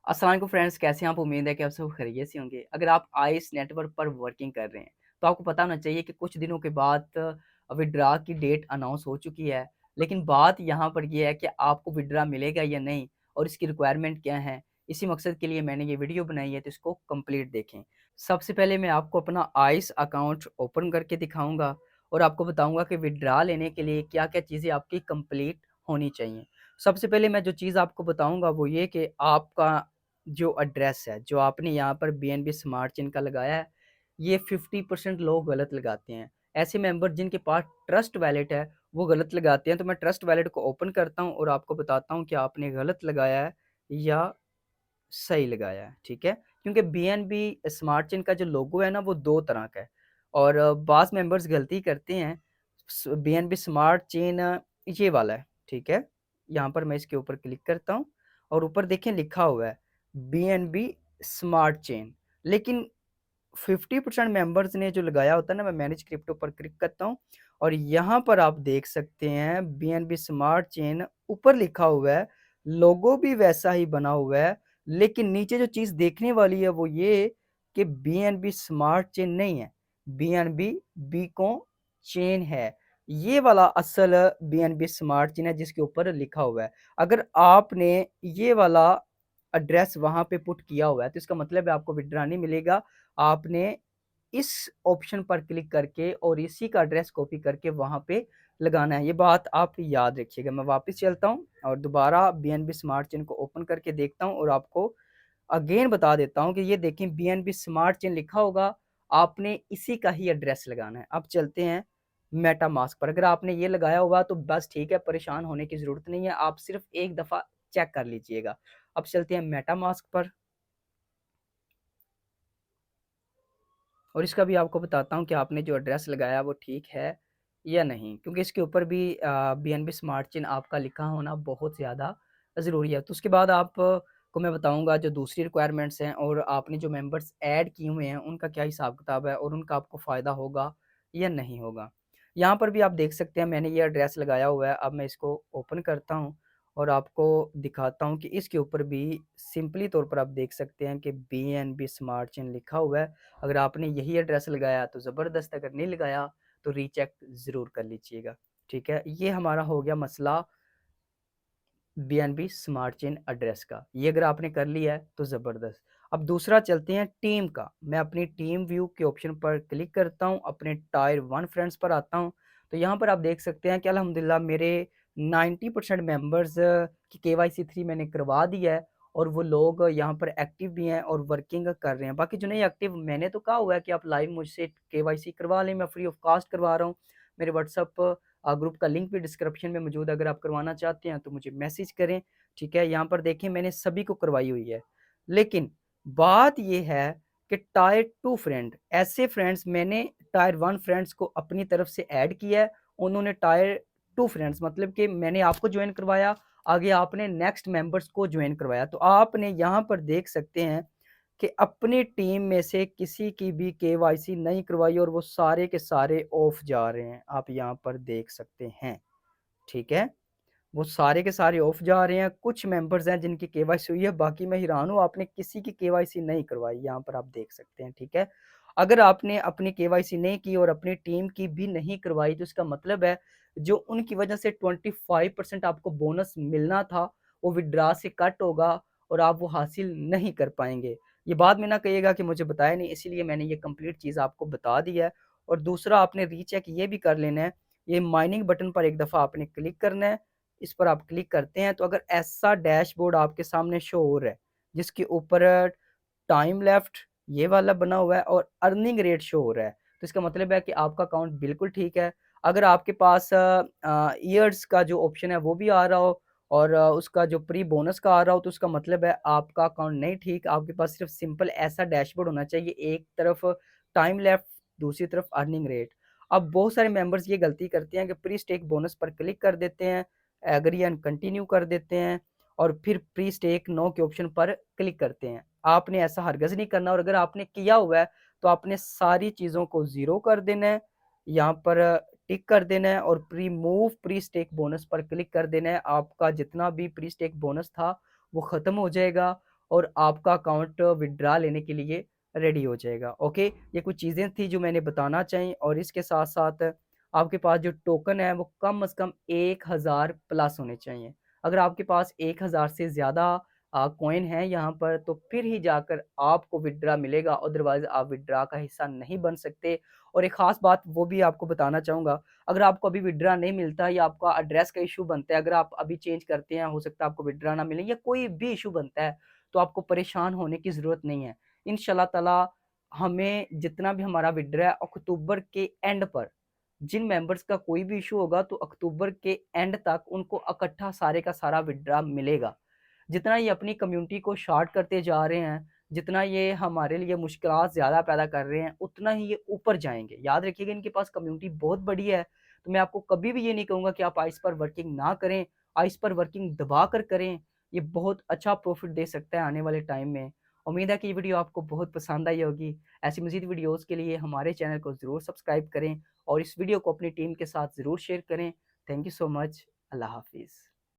अस्सलाम वालेकुम फ्रेंड्स, कैसे हैं आप? उम्मीद है कि आप सब खैरियत से होंगे। अगर आप आइस नेटवर्क पर वर्किंग कर रहे हैं, तो आपको पता होना चाहिए कि कुछ दिनों के बाद विथड्रॉ की डेट अनाउंस हो चुकी है। लेकिन बात यहाँ पर ये है कि आपको विथड्रॉ मिलेगा या नहीं और इसकी रिक्वायरमेंट क्या है? इसी मकसद के लिए मैंने ये वीडियो बनाई है, तो इसको कंप्लीट देखें। सबसे पहले मैं आपको अपना आइस अकाउंट ओपन करके दिखाऊँगा और आपको बताऊँगा कि विथड्रॉ लेने के लिए क्या-क्या चीज़ें आपकी कंप्लीट होनी चाहिए। सबसे पहले मैं जो चीज़ आपको बताऊँगा वो ये कि आपका जो एड्रेस है, जो आपने यहाँ पर बीएनबी स्मार्ट चेन का लगाया है, ये 50% लोग गलत लगाते हैं। ऐसे मेंबर जिनके पास ट्रस्ट वॉलेट है, वो गलत लगाते हैं। तो मैं ट्रस्ट वॉलेट को ओपन करता हूँ और आपको बताता हूँ कि आपने गलत लगाया है या सही लगाया है, ठीक है? क्योंकि बीएनबी स्मार्ट चेन का जो लोगो है ना, वो 2 तरह का है और बाज़ मेंबर्स गलती करते हैं। बीएनबी स्मार्ट चेन ये वाला है, ठीक है? यहाँ पर मैं इसके ऊपर क्लिक करता हूँ और ऊपर देखें लिखा हुआ है बीएनबी स्मार्ट चेन, लेकिन 50% मेंबर्स ने जो लगाया होता है ना, मैं मैनेज क्रिप्टो पर क्लिक करता हूँ और यहाँ पर आप देख सकते हैं बीएनबी स्मार्ट चेन ऊपर लिखा हुआ है, लोगो भी वैसा ही बना हुआ है, लेकिन नीचे जो चीज़ देखने वाली है वो ये कि बीएनबी स्मार्ट चेन नहीं है, बीएनबी बीकॉन चेन है। ये वाला असल बीएनबी स्मार्ट चेन है जिसके ऊपर लिखा हुआ है। अगर आपने ये वाला एड्रेस वहाँ पे पुट किया हुआ है, तो इसका मतलब है आपको विथड्रॉ नहीं मिलेगा। आपने इस ऑप्शन पर क्लिक करके और इसी का एड्रेस कॉपी करके वहाँ पे लगाना है। ये बात आप याद रखिएगा। मैं वापस चलता हूँ और दोबारा बीएनबी स्मार्ट चेन को ओपन करके देखता हूँ और आपको अगेन बता देता हूँ कि ये देखें बीएनबी स्मार्ट चेन लिखा होगा, आपने इसी का ही एड्रेस लगाना है। अब चलते हैं मेटामास्क पर। अगर आपने ये लगाया हुआ तो बस ठीक है, परेशान होने की ज़रूरत नहीं है। आप सिर्फ़ एक दफ़ा चेक कर लीजिएगा। अब चलते हैं मेटामास्क पर। और इसका भी आपको बताता हूँ कि आपने जो एड्रेस लगाया वो ठीक है या नहीं, क्योंकि इसके ऊपर भी बीएनबी स्मार्ट चेन आपका लिखा होना बहुत ज़्यादा ज़रूरी है। तो उसके बाद आप को मैं बताऊँगा जो दूसरी रिक्वायरमेंट्स हैं और आपने जो मेंबर्स ऐड किए हुए हैं उनका क्या हिसाब-किताब है और उनका आपको फ़ायदा होगा या नहीं होगा। यहाँ पर भी आप देख सकते हैं मैंने ये एड्रेस लगाया हुआ है। अब मैं इसको ओपन करता हूँ और आपको दिखाता हूँ कि इसके ऊपर भी सिंपली तौर पर आप देख सकते हैं कि बीएनबी स्मार्ट चेन लिखा हुआ है। अगर आपने यही एड्रेस लगाया तो ज़बरदस्त, अगर नहीं लगाया तो रीचेक ज़रूर कर लीजिएगा, ठीक है? ये हमारा हो गया मसला बीएनबी स्मार्ट चेन एड्रेस का। ये अगर आपने कर लिया है तो ज़बरदस्त। अब दूसरा चलते हैं टीम का। मैं अपनी टीम व्यू के ऑप्शन पर क्लिक करता हूँ, अपने टायर 1 फ्रेंड्स पर आता हूँ, तो यहाँ पर आप देख सकते हैं कि अल्हम्दुलिल्लाह मेरे 90% मेंबर्स की केवाईसी 3 मैंने करवा दी है और वो लोग यहाँ पर एक्टिव भी हैं और वर्किंग कर रहे हैं। बाकी जो नहीं एक्टिव, मैंने तो कहा हुआ है कि आप लाइव मुझसे केवाईसी करवा लें, मैं फ्री ऑफ कॉस्ट करवा रहा हूँ। मेरे व्हाट्सएप ग्रुप का लिंक भी डिस्क्रिप्शन में मौजूद है, अगर आप करवाना चाहते हैं तो मुझे मैसेज करें, ठीक है? यहाँ पर देखें मैंने सभी को करवाई हुई है। लेकिन बात ये है कि टायर 2 फ्रेंड, ऐसे फ्रेंड्स मैंने टायर 1 फ्रेंड्स को अपनी तरफ से ऐड किया है, उन्होंने टायर 2 फ्रेंड्स मतलब कि मैंने आपको जॉइन करवाया, आगे आपने नेक्स्ट मेंबर्स को जॉइन करवाया। तो आपने यहाँ पर देख सकते हैं कि अपनी टीम में से किसी की भी केवाईसी नहीं करवाई और वो सारे के सारे ऑफ जा रहे हैं, आप यहाँ पर देख सकते हैं, ठीक है? वो सारे के सारे ऑफ जा रहे हैं, कुछ मेंबर्स हैं जिनकी केवाईसी हुई है, बाकी मैं हैरान हूँ आपने किसी की केवाईसी नहीं करवाई, यहाँ पर आप देख सकते हैं, ठीक है? अगर आपने अपनी केवाईसी नहीं की और अपनी टीम की भी नहीं करवाई तो इसका मतलब है जो उनकी वजह से 25% आपको बोनस मिलना था, वो विथड्रॉ से कट होगा और आप वो हासिल नहीं कर पाएँगे। ये बाद में ना कहिएगा कि मुझे बताया नहीं, इसीलिए मैंने ये कंप्लीट चीज़ आपको बता दी है। और दूसरा आपने रीचेक ये भी कर लेना है, ये माइनिंग बटन पर एक दफ़ा आपने क्लिक करना है, इस पर आप क्लिक करते हैं तो अगर ऐसा डैशबोर्ड आपके सामने शो हो रहा है, जिसके ऊपर टाइम लेफ्ट ये वाला बना हुआ है और अर्निंग रेट शो हो रहा है, तो इसका मतलब है कि आपका अकाउंट बिल्कुल ठीक है। अगर आपके पास ईयर्स का जो ऑप्शन है वो भी आ रहा हो और उसका जो प्री बोनस का आ रहा हो, तो उसका मतलब है आपका अकाउंट नहीं ठीक। आपके पास सिर्फ सिंपल ऐसा डैशबोर्ड होना चाहिए, एक तरफ टाइम लेफ्ट, दूसरी तरफ अर्निंग रेट। अब बहुत सारे मेंबर्स ये गलती करते हैं कि प्री स्टेक बोनस पर क्लिक कर देते हैं, एग्री एंड कंटिन्यू कर देते हैं और फिर प्री स्टेक नो के ऑप्शन पर क्लिक करते हैं। आपने ऐसा हरगिज़ नहीं करना और अगर आपने किया हुआ है तो आपने सारी चीज़ों को ज़ीरो कर देना है, यहाँ पर टिक कर देना है और रिमूव प्री स्टेक बोनस पर क्लिक कर देना है। आपका जितना भी प्री स्टेक बोनस था वो ख़त्म हो जाएगा और आपका अकाउंट विथड्रा लेने के लिए रेडी हो जाएगा। ओके, ये कुछ चीज़ें थी जो मैंने बताना चाहिए और इसके साथ-साथ आपके पास जो टोकन है वो कम से कम 1000 प्लस होने चाहिए। अगर आपके पास 1000 से ज़्यादा कॉइन है यहाँ पर तो फिर ही जाकर आपको विथड्रा मिलेगा, अदरवाइज़ आप विथड्रा का हिस्सा नहीं बन सकते। और एक ख़ास बात वो भी आपको बताना चाहूँगा, अगर आपको अभी विथड्रा नहीं मिलता या आपका एड्रेस का इश्यू बनता है, अगर आप अभी चेंज करते हैं, हो सकता है आपको विथड्रा ना मिले या कोई भी इश्यू बनता है, तो आपको परेशान होने की ज़रूरत नहीं है। इंशाल्लाह ताला हमें जितना भी हमारा विथड्रा है अक्टूबर के एंड पर, जिन मेंबर्स का कोई भी इश्यू होगा तो अक्टूबर के एंड तक उनको इकट्ठा सारे का सारा विथड्रा मिलेगा। जितना ये अपनी कम्युनिटी को शॉर्ट करते जा रहे हैं, जितना ये हमारे लिए मुश्किलात ज़्यादा पैदा कर रहे हैं, उतना ही ये ऊपर जाएँगे। याद रखिएगा इनके पास कम्युनिटी बहुत बड़ी है, तो मैं आपको कभी भी ये नहीं कहूँगा कि आप आइस पर वर्किंग ना करें, आइस पर वर्किंग दबा कर करें। ये बहुत अच्छा प्रॉफ़िट दे सकता है आने वाले टाइम में। उम्मीद है कि ये वीडियो आपको बहुत पसंद आई होगी। ऐसी मज़ीद वीडियोज़ के लिए हमारे चैनल को ज़रूर सब्सक्राइब करें और इस वीडियो को अपनी टीम के साथ ज़रूर शेयर करें। Thank you so much. अल्लाह हाफ़िज़।